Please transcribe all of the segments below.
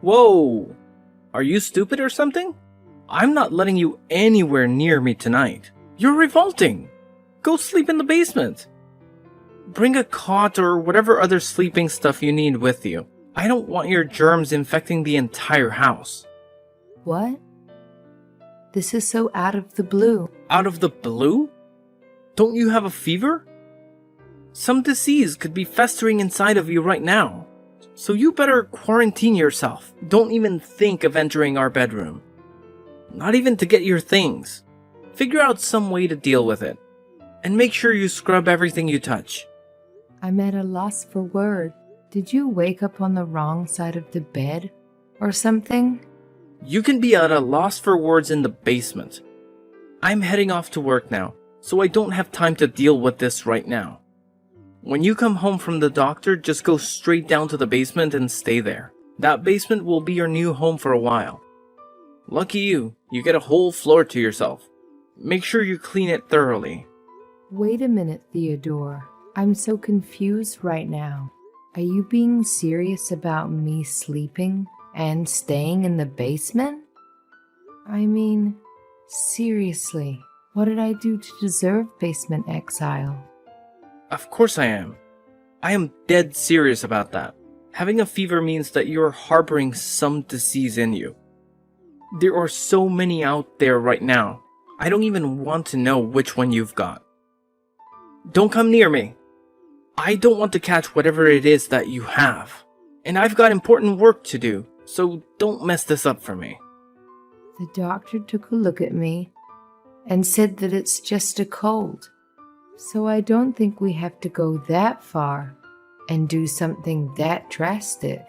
Whoa! Are you stupid or something? I'm not letting you anywhere near me tonight. You're revolting! Go sleep in the basement! Bring a cot or whatever other sleeping stuff you need with you. I don't want your germs infecting the entire house. What? This is so out of the blue. Out of the blue? Don't you have a fever? Some disease could be festering inside of you right now. So you better quarantine yourself. Don't even think of entering our bedroom. Not even to get your things. Figure out some way to deal with it. And make sure you scrub everything you touch. I'm at a loss for words. Did you wake up on the wrong side of the bed or something? You can be at a loss for words in the basement. I'm heading off to work now, so I don't have time to deal with this right now. When you come home from the doctor, just go straight down to the basement and stay there. That basement will be your new home for a while. Lucky you get a whole floor to yourself. Make sure you clean it thoroughly. Wait a minute, Theodore. I'm so confused right now. Are you being serious about me sleeping and staying in the basement? I mean, seriously, what did I do to deserve basement exile? Of course I am. I am dead serious about that. Having a fever means that you're harboring some disease in you. There are so many out there right now. I don't even want to know which one you've got. Don't come near me. I don't want to catch whatever it is that you have. And I've got important work to do, so don't mess this up for me. The doctor took a look at me and said that it's just a cold. So I don't think we have to go that far and do something that drastic.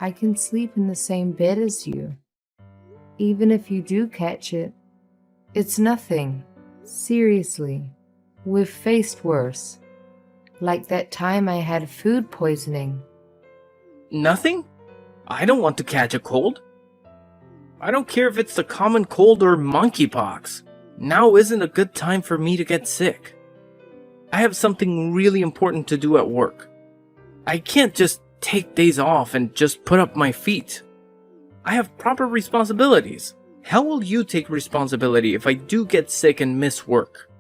I can sleep in the same bed as you. Even if you do catch it, it's nothing. Seriously, we've faced worse. Like that time I had food poisoning. Nothing? I don't want to catch a cold. I don't care if it's the common cold or monkeypox. Now isn't a good time for me to get sick. I have something really important to do at work. I can't just take days off and just put up my feet. I have proper responsibilities. How will you take responsibility if I do get sick and miss work?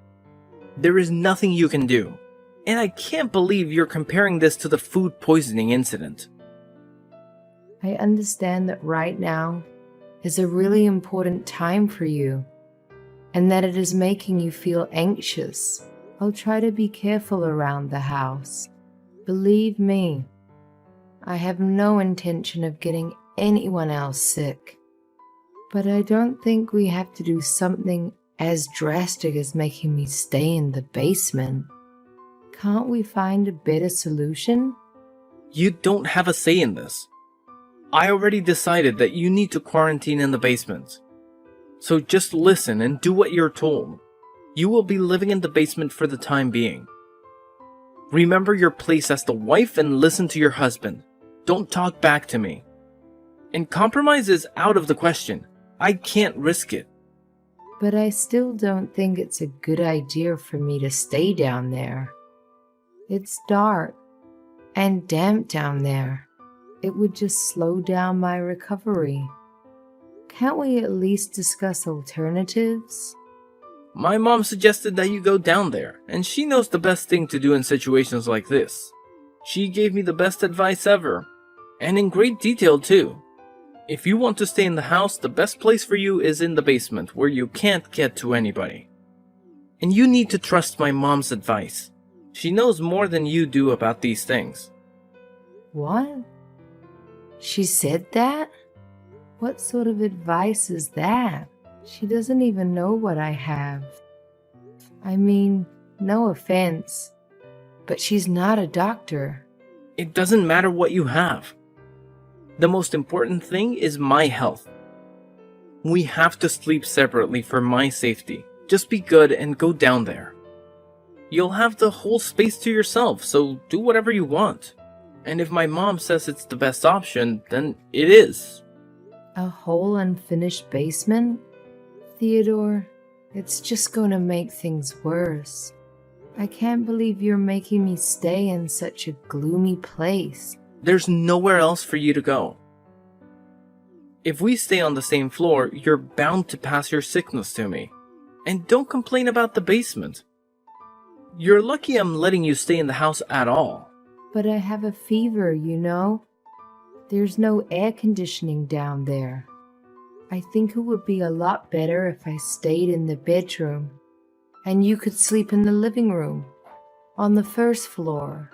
There is nothing you can do. And I can't believe you're comparing this to the food poisoning incident. I understand that right now is a really important time for you, and that it is making you feel anxious. I'll try to be careful around the house. Believe me, I have no intention of getting anyone else sick. But I don't think we have to do something as drastic as making me stay in the basement. Can't we find a better solution? You don't have a say in this. I already decided that you need to quarantine in the basement. So just listen and do what you're told. You will be living in the basement for the time being. Remember your place as the wife and listen to your husband. Don't talk back to me. And compromise is out of the question. I can't risk it. But I still don't think it's a good idea for me to stay down there. It's dark and damp down there. It would just slow down my recovery. Can't we at least discuss alternatives? My mom suggested that you go down there, and she knows the best thing to do in situations like this. She gave me the best advice ever, and in great detail too. If you want to stay in the house, the best place for you is in the basement, where you can't get to anybody. And you need to trust my mom's advice. She knows more than you do about these things. What? She said that? What sort of advice is that? She doesn't even know what I have. I mean, no offense, but she's not a doctor. It doesn't matter what you have. The most important thing is my health. We have to sleep separately for my safety. Just be good and go down there. You'll have the whole space to yourself, so do whatever you want. And if my mom says it's the best option, then it is. A whole unfinished basement? Theodore, it's just going to make things worse. I can't believe you're making me stay in such a gloomy place. There's nowhere else for you to go. If we stay on the same floor, you're bound to pass your sickness to me. And don't complain about the basement. You're lucky I'm letting you stay in the house at all. But I have a fever, you know. There's no air conditioning down there. I think it would be a lot better if I stayed in the bedroom, and you could sleep in the living room, on the first floor.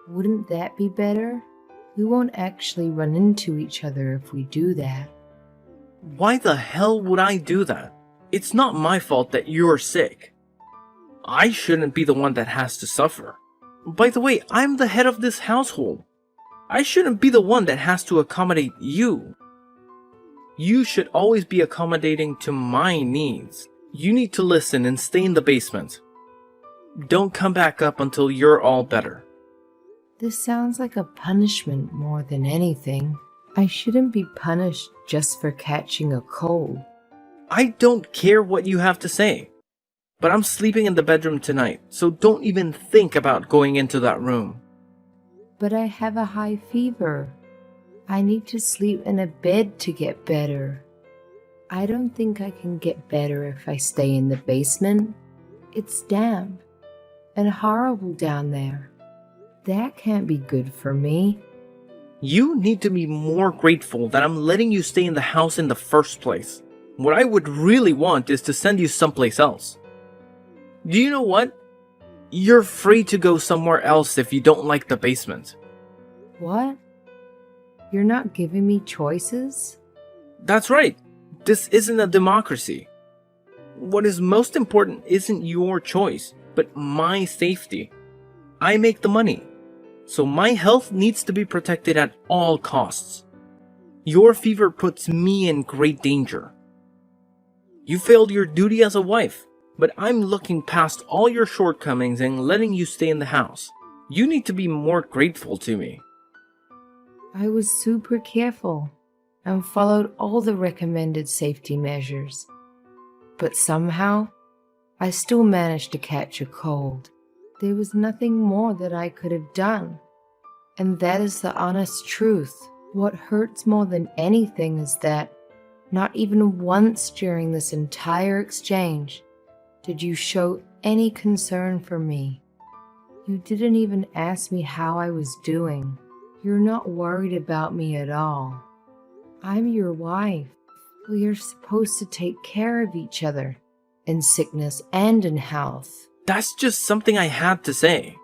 Wouldn't that be better? We won't actually run into each other if we do that. Why the hell would I do that? It's not my fault that you're sick. I shouldn't be the one that has to suffer. By the way, I'm the head of this household. I shouldn't be the one that has to accommodate you. You should always be accommodating to my needs. You need to listen and stay in the basement. Don't come back up until you're all better. This sounds like a punishment more than anything. I shouldn't be punished just for catching a cold. I don't care what you have to say. But I'm sleeping in the bedroom tonight, so don't even think about going into that room. But I have a high fever. I need to sleep in a bed to get better. I don't think I can get better if I stay in the basement. It's damp and horrible down there. That can't be good for me. You need to be more grateful that I'm letting you stay in the house in the first place. What I would really want is to send you someplace else. Do you know what? You're free to go somewhere else if you don't like the basement. What? You're not giving me choices? That's right. This isn't a democracy. What is most important isn't your choice, but my safety. I make the money, so my health needs to be protected at all costs. Your fever puts me in great danger. You failed your duty as a wife, but I'm looking past all your shortcomings and letting you stay in the house. You need to be more grateful to me. I was super careful and followed all the recommended safety measures. But somehow, I still managed to catch a cold. There was nothing more that I could have done. And that is the honest truth. What hurts more than anything is that not even once during this entire exchange did you show any concern for me. You didn't even ask me how I was doing. You're not worried about me at all. I'm your wife. We are supposed to take care of each other, in sickness and in health. That's just something I had to say.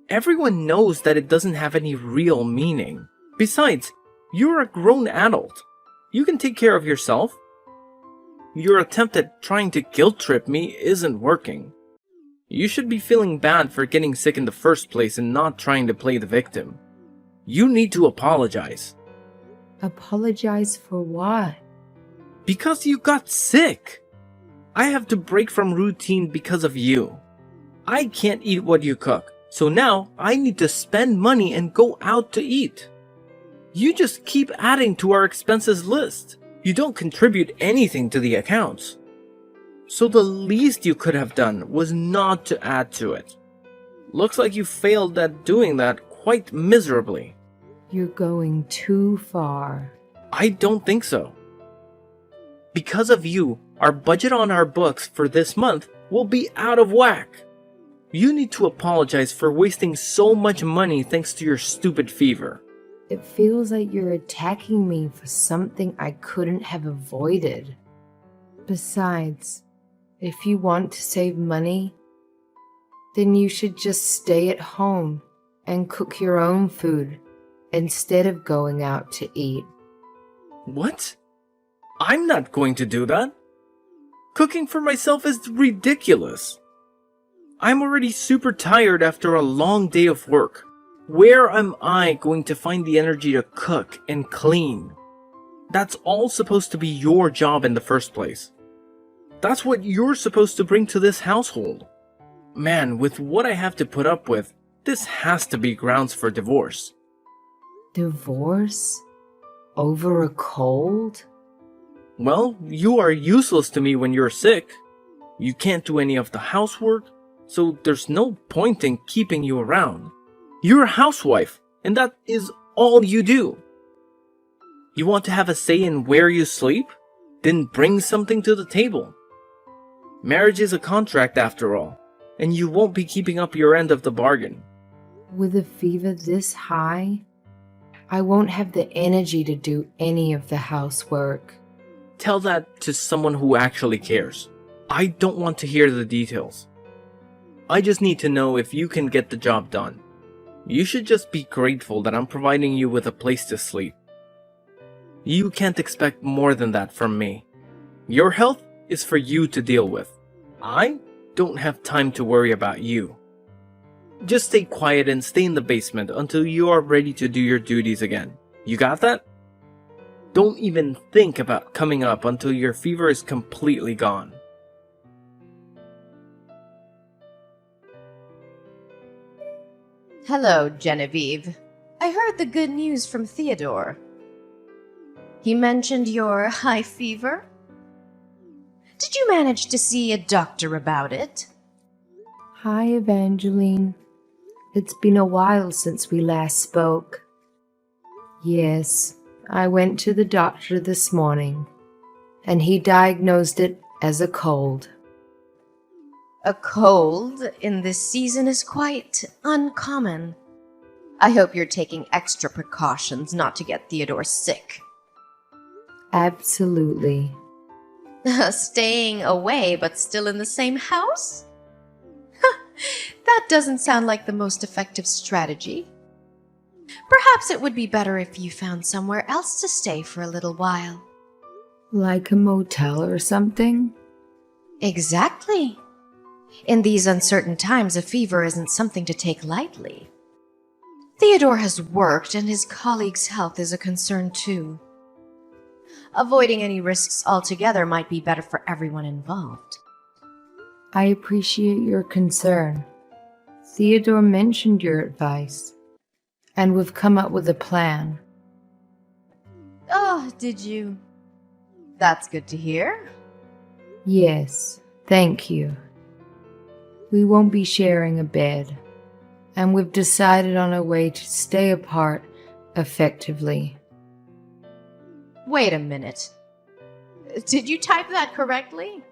Everyone knows that it doesn't have any real meaning. Besides, you're a grown adult. You can take care of yourself. Your attempt at trying to guilt trip me isn't working. You should be feeling bad for getting sick in the first place and not trying to play the victim. You need to apologize. Apologize for what? Because you got sick. I have to break from routine because of you. I can't eat what you cook, so now I need to spend money and go out to eat. You just keep adding to our expenses list. You don't contribute anything to the accounts. So the least you could have done was not to add to it. Looks like you failed at doing that quite miserably. You're going too far. I don't think so. Because of you, our budget on our books for this month will be out of whack. You need to apologize for wasting so much money thanks to your stupid fever. It feels like you're attacking me for something I couldn't have avoided. Besides, if you want to save money, then you should just stay at home and cook your own food instead of going out to eat. What? I'm not going to do that. Cooking for myself is ridiculous. I'm already super tired after a long day of work. Where am I going to find the energy to cook and clean? That's all supposed to be your job in the first place. That's what you're supposed to bring to this household. Man, with what I have to put up with, this has to be grounds for divorce. Divorce? Over a cold? Well, you are useless to me when you're sick. You can't do any of the housework, so there's no point in keeping you around. You're a housewife, and that is all you do. You want to have a say in where you sleep? Then bring something to the table. Marriage is a contract after all, and you won't be keeping up your end of the bargain. With a fever this high, I won't have the energy to do any of the housework. Tell that to someone who actually cares. I don't want to hear the details. I just need to know if you can get the job done. You should just be grateful that I'm providing you with a place to sleep. You can't expect more than that from me. Your health is for you to deal with. I don't have time to worry about you. Just stay quiet and stay in the basement until you are ready to do your duties again. You got that? Don't even think about coming up until your fever is completely gone. Hello, Genevieve. I heard the good news from Theodore. He mentioned your high fever. Did you manage to see a doctor about it? Hi, Evangeline. It's been a while since we last spoke. Yes, I went to the doctor this morning, and he diagnosed it as a cold. A cold in this season is quite uncommon. I hope you're taking extra precautions not to get Theodore sick. Absolutely. Staying away but still in the same house? That doesn't sound like the most effective strategy. Perhaps it would be better if you found somewhere else to stay for a little while. Like a motel or something? Exactly. In these uncertain times, a fever isn't something to take lightly. Theodore has worked, and his colleagues' health is a concern too. Avoiding any risks altogether might be better for everyone involved. I appreciate your concern. Theodore mentioned your advice, and we've come up with a plan. Oh, did you? That's good to hear. Yes, thank you. We won't be sharing a bed, and we've decided on a way to stay apart effectively. Wait a minute. Did you type that correctly?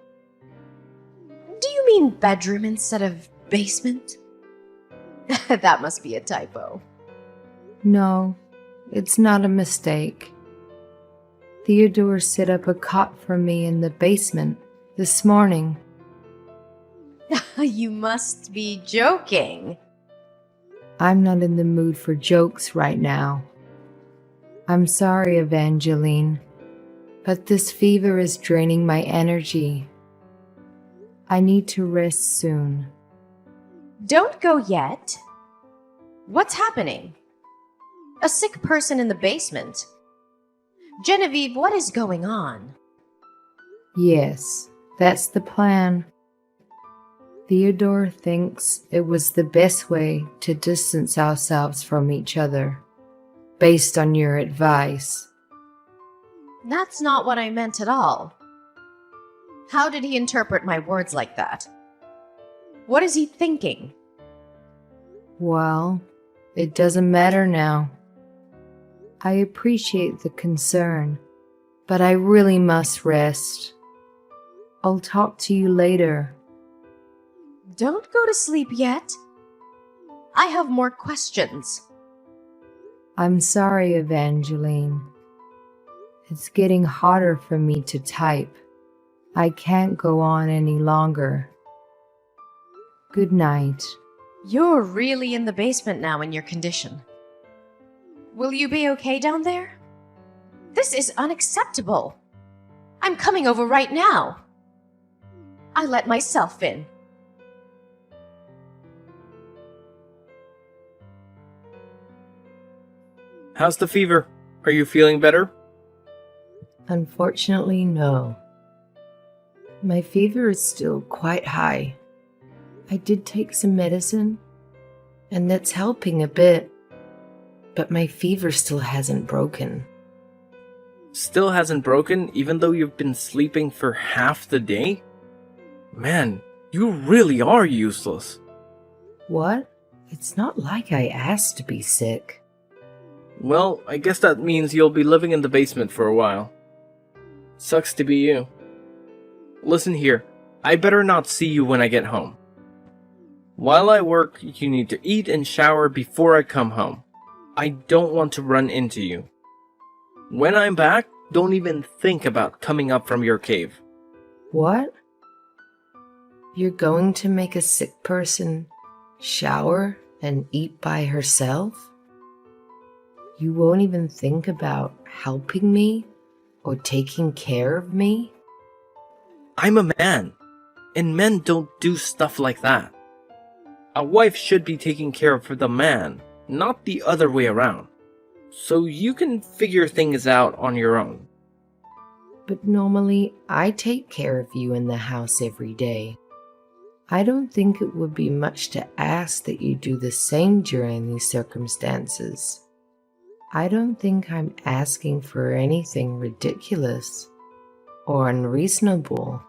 Do you mean bedroom instead of basement? That must be a typo. No, it's not a mistake. Theodore set up a cot for me in the basement this morning. You must be joking. I'm not in the mood for jokes right now. I'm sorry, Evangeline, but this fever is draining my energy. I need to rest soon. Don't go yet. What's happening? A sick person in the basement. Genevieve, what is going on? Yes, that's the plan. Theodore thinks it was the best way to distance ourselves from each other, based on your advice. That's not what I meant at all. How did he interpret my words like that? What is he thinking? Well, it doesn't matter now. I appreciate the concern, but I really must rest. I'll talk to you later. Don't go to sleep yet. I have more questions. I'm sorry, Evangeline. It's getting harder for me to type. I can't go on any longer. Good night. You're really in the basement now in your condition. Will you be okay down there? This is unacceptable. I'm coming over right now. I let myself in. How's the fever? Are you feeling better? Unfortunately, no. My fever is still quite high. I did take some medicine, and that's helping a bit, but my fever still hasn't broken. Still hasn't broken even though you've been sleeping for half the day? Man, you really are useless. What? It's not like I asked to be sick. Well, I guess that means you'll be living in the basement for a while. Sucks to be you. Listen here, I better not see you when I get home. While I work, you need to eat and shower before I come home. I don't want to run into you. When I'm back, don't even think about coming up from your cave. What? You're going to make a sick person shower and eat by herself? You won't even think about helping me or taking care of me? I'm a man, and men don't do stuff like that. A wife should be taking care of the man, not the other way around. So you can figure things out on your own. But normally I take care of you in the house every day. I don't think it would be much to ask that you do the same during these circumstances. I don't think I'm asking for anything ridiculous or unreasonable.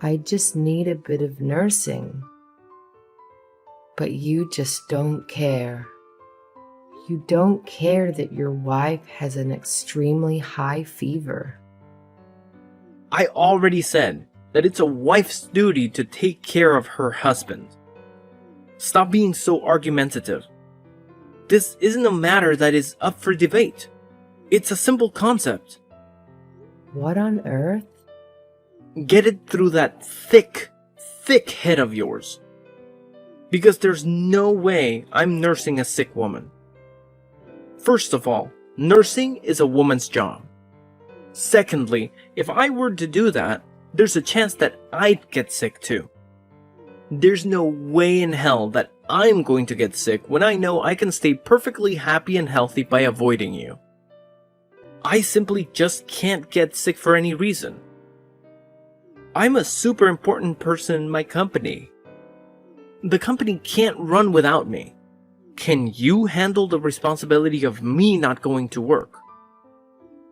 I just need a bit of nursing. But you just don't care. You don't care that your wife has an extremely high fever. I already said that it's a wife's duty to take care of her husband. Stop being so argumentative. This isn't a matter that is up for debate. It's a simple concept. What on earth? Get it through that thick head of yours. Because there's no way I'm nursing a sick woman. First of all, nursing is a woman's job. Secondly, if I were to do that, there's a chance that I'd get sick too. There's no way in hell that I'm going to get sick when I know I can stay perfectly happy and healthy by avoiding you. I simply just can't get sick for any reason. I'm a super important person in my company. The company can't run without me. Can you handle the responsibility of me not going to work?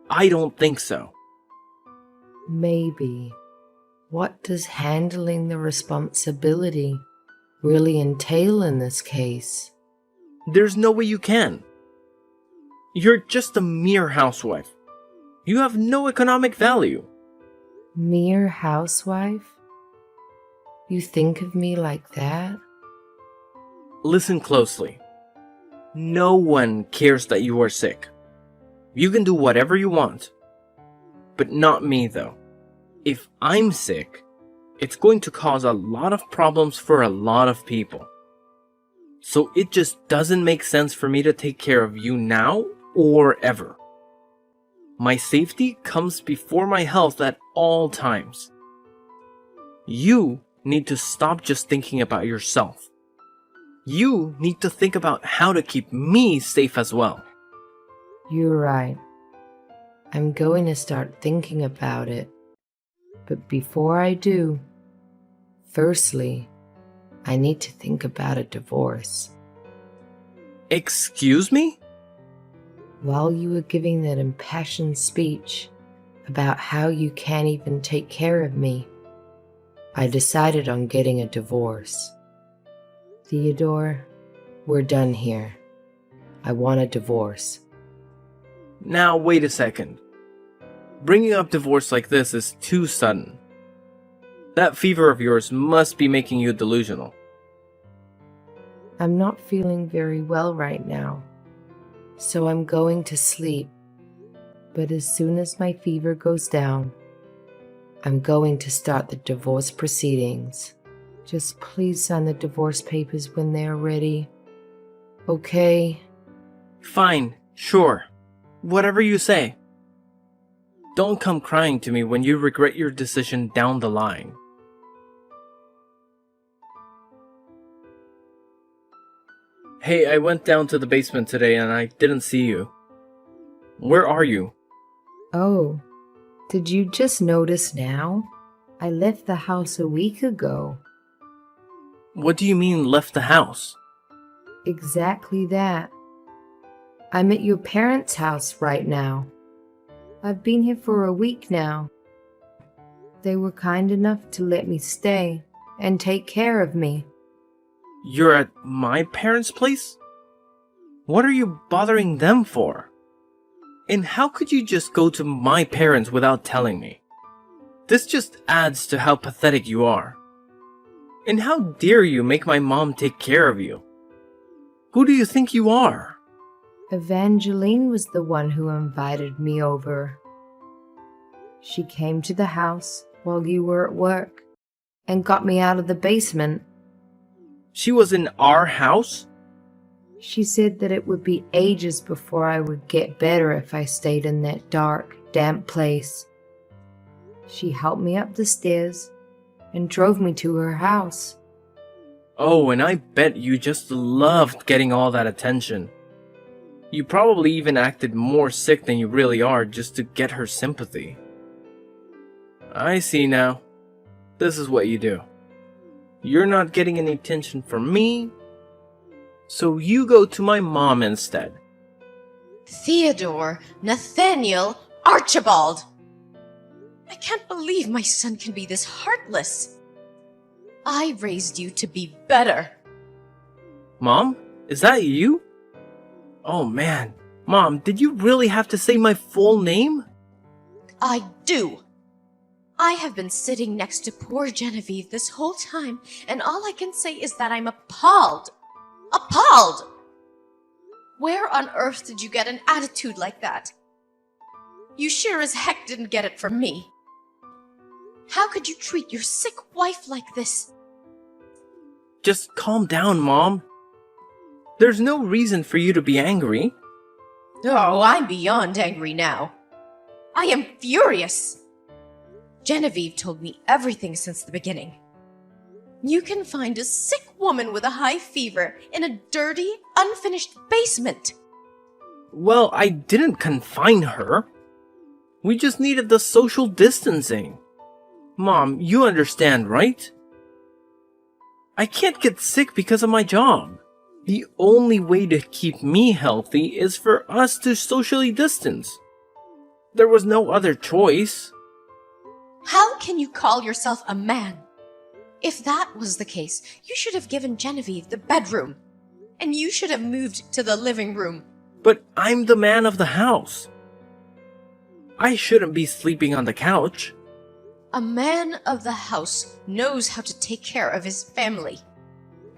I don't think so. Maybe. What does handling the responsibility really entail in this case? There's no way you can. You're just a mere housewife. You have no economic value. Mere housewife? You think of me like that? Listen closely. No one cares that you are sick. You can do whatever you want. But not me, though. If I'm sick, it's going to cause a lot of problems for a lot of people. So it just doesn't make sense for me to take care of you now or ever. My safety comes before my health at all times. You need to stop just thinking about yourself. You need to think about how to keep me safe as well. You're right. I'm going to start thinking about it. But before I do, firstly, I need to think about a divorce. Excuse me? While you were giving that impassioned speech about how you can't even take care of me, I decided on getting a divorce. Theodore, we're done here. I want a divorce. Now wait a second. Bringing up divorce like this is too sudden. That fever of yours must be making you delusional. I'm not feeling very well right now, so I'm going to sleep. But as soon as my fever goes down, I'm going to start the divorce proceedings. Just please sign the divorce papers when they're ready. Okay? Fine, sure. Whatever you say. Don't come crying to me when you regret your decision down the line. Hey, I went down to the basement today and I didn't see you. Where are you? Oh, did you just notice now? I left the house a week ago. What do you mean left the house? Exactly that. I'm at your parents' house right now. I've been here for a week now. They were kind enough to let me stay and take care of me. You're at my parents' place? What are you bothering them for? And how could you just go to my parents without telling me? This just adds to how pathetic you are. And how dare you make my mom take care of you? Who do you think you are? Evangeline was the one who invited me over. She came to the house while you were at work and got me out of the basement. She was in our house? She said that it would be ages before I would get better if I stayed in that dark, damp place. She helped me up the stairs and drove me to her house. Oh, and I bet you just loved getting all that attention. You probably even acted more sick than you really are just to get her sympathy. I see now. This is what you do. You're not getting any attention from me, so you go to my mom instead. Theodore, Nathaniel, Archibald! I can't believe my son can be this heartless. I raised you to be better. Mom? Is that you? Oh man. Mom, did you really have to say my full name? I do. I have been sitting next to poor Genevieve this whole time, and all I can say is that I'm appalled. Appalled! Where on earth did you get an attitude like that? You sure as heck didn't get it from me. How could you treat your sick wife like this? Just calm down, Mom. There's no reason for you to be angry. Oh, I'm beyond angry now. I am furious. Genevieve told me everything since the beginning. You can find a sick woman with a high fever in a dirty, unfinished basement. Well, I didn't confine her. We just needed the social distancing. Mom, you understand, right? I can't get sick because of my job. The only way to keep me healthy is for us to socially distance. There was no other choice. How can you call yourself a man? If that was the case, you should have given Genevieve the bedroom. And you should have moved to the living room. But I'm the man of the house. I shouldn't be sleeping on the couch. A man of the house knows how to take care of his family.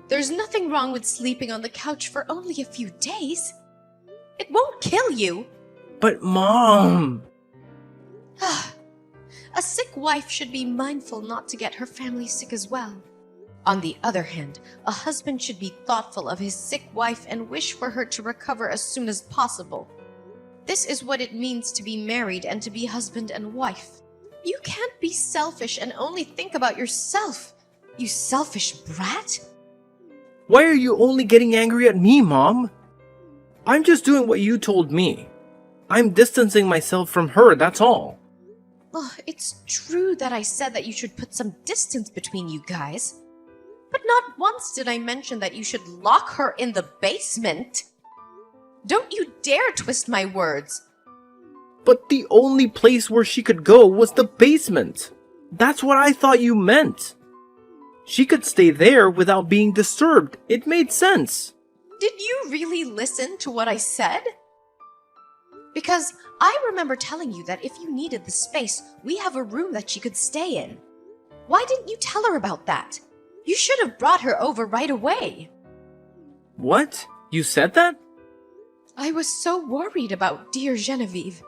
There's nothing wrong with sleeping on the couch for only a few days. It won't kill you. But Mom... A sick wife should be mindful not to get her family sick as well. On the other hand, a husband should be thoughtful of his sick wife and wish for her to recover as soon as possible. This is what it means to be married and to be husband and wife. You can't be selfish and only think about yourself, you selfish brat. Why are you only getting angry at me, Mom? I'm just doing what you told me. I'm distancing myself from her, that's all. It's true that I said that you should put some distance between you guys. But not once did I mention that you should lock her in the basement. Don't you dare twist my words. But the only place where she could go was the basement. That's what I thought you meant. She could stay there without being disturbed. It made sense. Did you really listen to what I said? Because I remember telling you that if you needed the space, we have a room that she could stay in. Why didn't you tell her about that? You should have brought her over right away. What? You said that? I was so worried about dear Genevieve.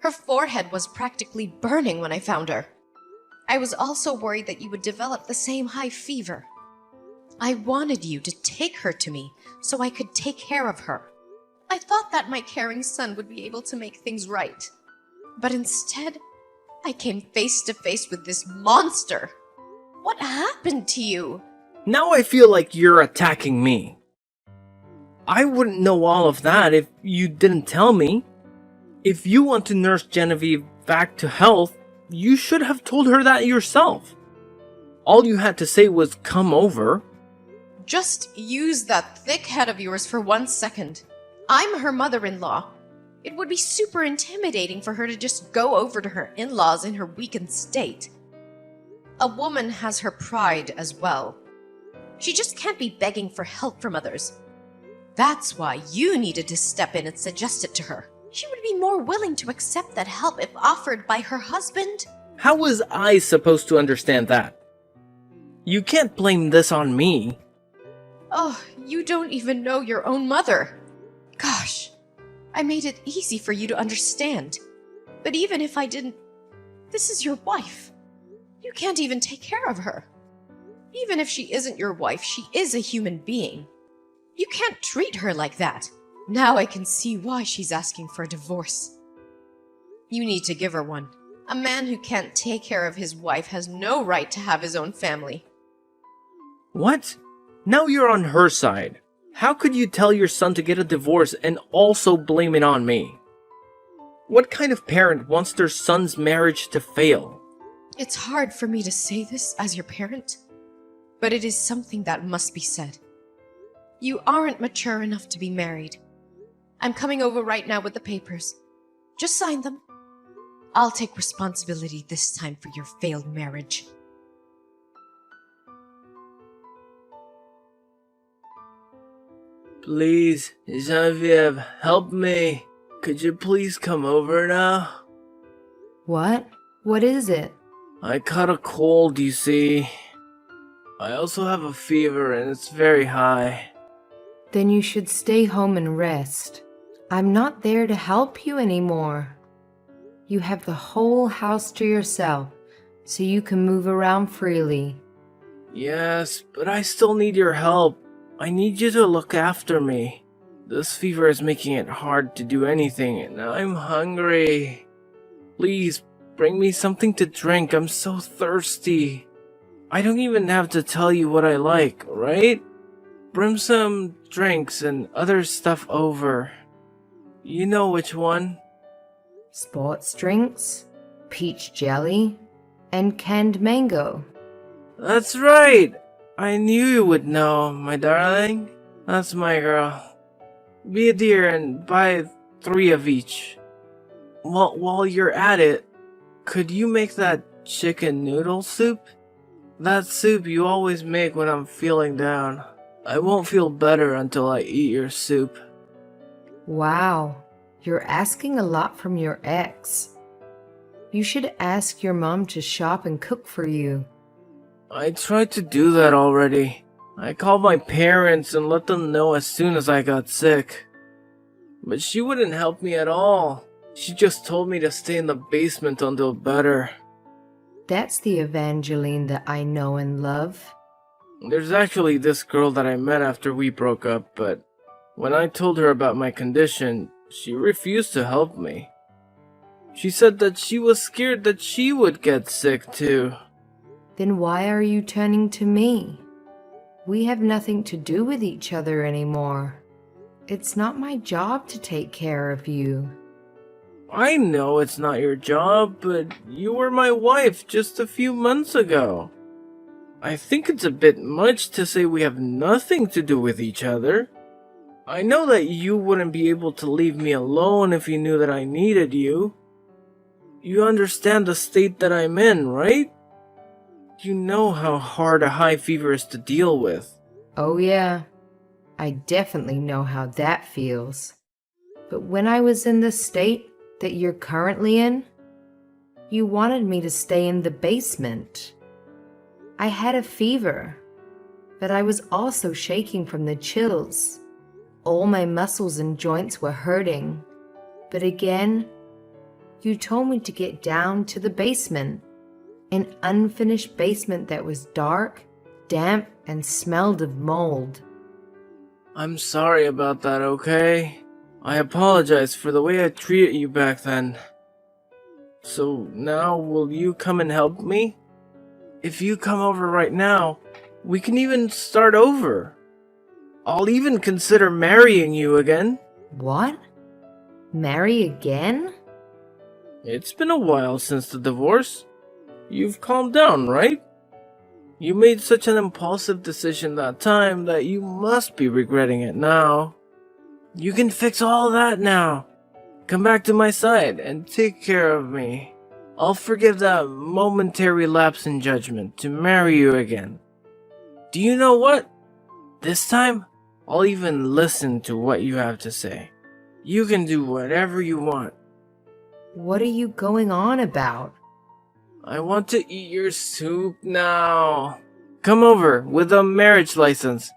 Her forehead was practically burning when I found her. I was also worried that you would develop the same high fever. I wanted you to take her to me so I could take care of her. I thought that my caring son would be able to make things right. But instead, I came face to face with this monster. What happened to you? Now I feel like you're attacking me. I wouldn't know all of that if you didn't tell me. If you want to nurse Genevieve back to health, you should have told her that yourself. All you had to say was come over. Just use that thick head of yours for 1 second. I'm her mother-in-law. It would be super intimidating for her to just go over to her in-laws in her weakened state. A woman has her pride as well. She just can't be begging for help from others. That's why you needed to step in and suggest it to her. She would be more willing to accept that help if offered by her husband. How was I supposed to understand that? You can't blame this on me. Oh, you don't even know your own mother. Gosh, I made it easy for you to understand. But even if I didn't, this is your wife. You can't even take care of her. Even if she isn't your wife, she is a human being. You can't treat her like that. Now I can see why she's asking for a divorce. You need to give her one. A man who can't take care of his wife has no right to have his own family. What? Now you're on her side. How could you tell your son to get a divorce and also blame it on me? What kind of parent wants their son's marriage to fail? It's hard for me to say this as your parent, but it is something that must be said. You aren't mature enough to be married. I'm coming over right now with the papers. Just sign them. I'll take responsibility this time for your failed marriage. Please, Genevieve, help me. Could you please come over now? What? What is it? I caught a cold, you see. I also have a fever and it's very high. Then you should stay home and rest. I'm not there to help you anymore. You have the whole house to yourself, so you can move around freely. Yes, but I still need your help. I need you to look after me. This fever is making it hard to do anything, and I'm hungry. Please, bring me something to drink. I'm so thirsty. I don't even have to tell you what I like, right? Bring some drinks and other stuff over. You know which one. Sports drinks, peach jelly, and canned mango. That's right! I knew you would know, my darling. That's my girl. Be a dear and buy 3 of each. While you're at it, could you make that chicken noodle soup? That soup you always make when I'm feeling down. I won't feel better until I eat your soup. Wow, you're asking a lot from your ex. You should ask your mom to shop and cook for you. I tried to do that already. I called my parents and let them know as soon as I got sick. But she wouldn't help me at all. She just told me to stay in the basement until better. That's the Evangeline that I know and love. There's actually this girl that I met after we broke up, but when I told her about my condition, she refused to help me. She said that she was scared that she would get sick too. Then why are you turning to me? We have nothing to do with each other anymore. It's not my job to take care of you. I know it's not your job, but you were my wife just a few months ago. I think it's a bit much to say we have nothing to do with each other. I know that you wouldn't be able to leave me alone if you knew that I needed you. You understand the state that I'm in, right? You know how hard a high fever is to deal with. Oh yeah, I definitely know how that feels. But when I was in the state that you're currently in, you wanted me to stay in the basement. I had a fever, but I was also shaking from the chills. All my muscles and joints were hurting. But again, you told me to get down to the basement, an unfinished basement that was dark, damp, and smelled of mold. I'm sorry about that, okay? I apologize for the way I treated you back then. So now will you come and help me? If you come over right now, we can even start over. I'll even consider marrying you again. What? Marry again? It's been a while since the divorce. You've calmed down, right? You made such an impulsive decision that time that you must be regretting it now. You can fix all that now. Come back to my side and take care of me. I'll forgive that momentary lapse in judgment to marry you again. Do you know what? This time, I'll even listen to what you have to say. You can do whatever you want. What are you going on about? I want to eat your soup now. Come over with a marriage license.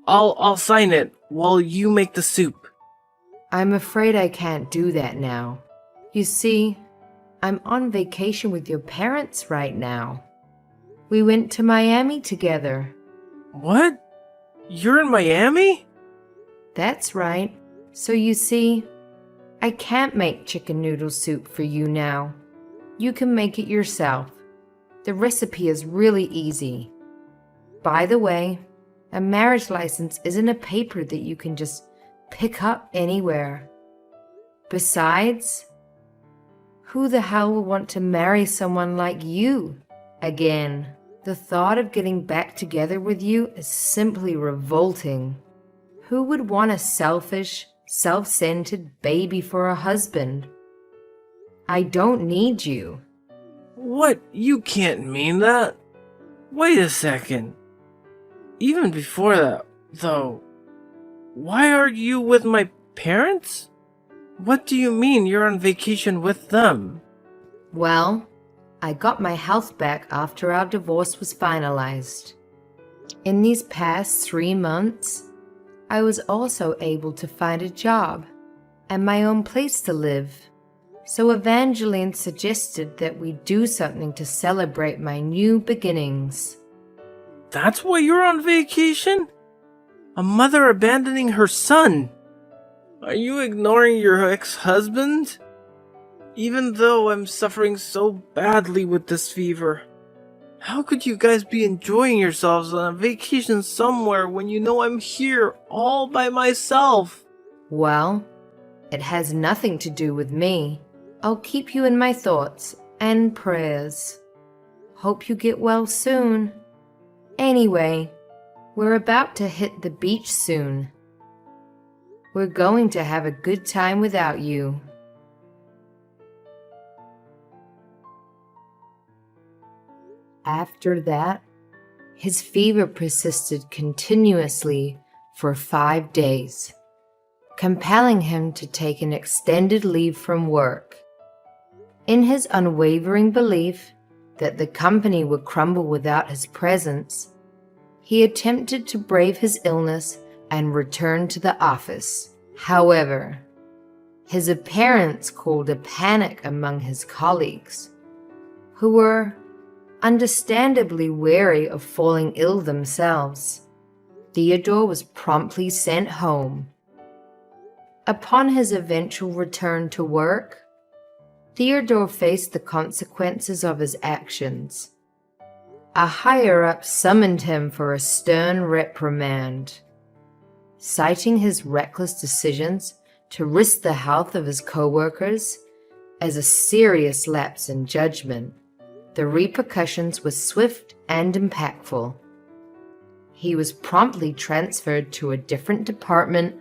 I'll sign it while you make the soup. I'm afraid I can't do that now. You see, I'm on vacation with your parents right now. We went to Miami together. What? You're in Miami? That's right. So you see, I can't make chicken noodle soup for you now. You can make it yourself. The recipe is really easy. By the way, a marriage license isn't a paper that you can just pick up anywhere. Besides, who the hell will want to marry someone like you again? The thought of getting back together with you is simply revolting. Who would want a selfish, self-centered baby for a husband? I don't need you. What? You can't mean that. Wait a second. Even before that, though, why are you with my parents? What do you mean you're on vacation with them? Well, I got my health back after our divorce was finalized. In these past 3 months, I was also able to find a job and my own place to live. So Evangeline suggested that we do something to celebrate my new beginnings. That's why you're on vacation? A mother abandoning her son. Are you ignoring your ex-husband? Even though I'm suffering so badly with this fever, how could you guys be enjoying yourselves on a vacation somewhere when you know I'm here all by myself? Well, it has nothing to do with me. I'll keep you in my thoughts and prayers. Hope you get well soon. Anyway, we're about to hit the beach soon. We're going to have a good time without you. After that, his fever persisted continuously for 5 days, compelling him to take an extended leave from work. In his unwavering belief that the company would crumble without his presence, he attempted to brave his illness and return to the office. However, his appearance caused a panic among his colleagues, who were understandably wary of falling ill themselves. Theodore was promptly sent home. Upon his eventual return to work, Theodore faced the consequences of his actions. A higher-up summoned him for a stern reprimand. Citing his reckless decisions to risk the health of his co-workers as a serious lapse in judgment, the repercussions were swift and impactful. He was promptly transferred to a different department,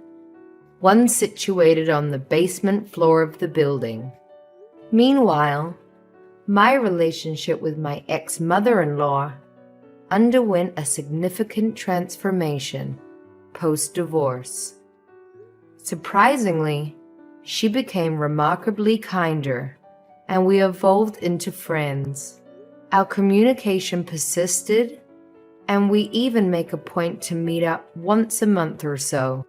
one situated on the basement floor of the building. Meanwhile, my relationship with my ex-mother-in-law underwent a significant transformation post-divorce. Surprisingly, she became remarkably kinder, and we evolved into friends. Our communication persisted, and we even make a point to meet up once a month or so.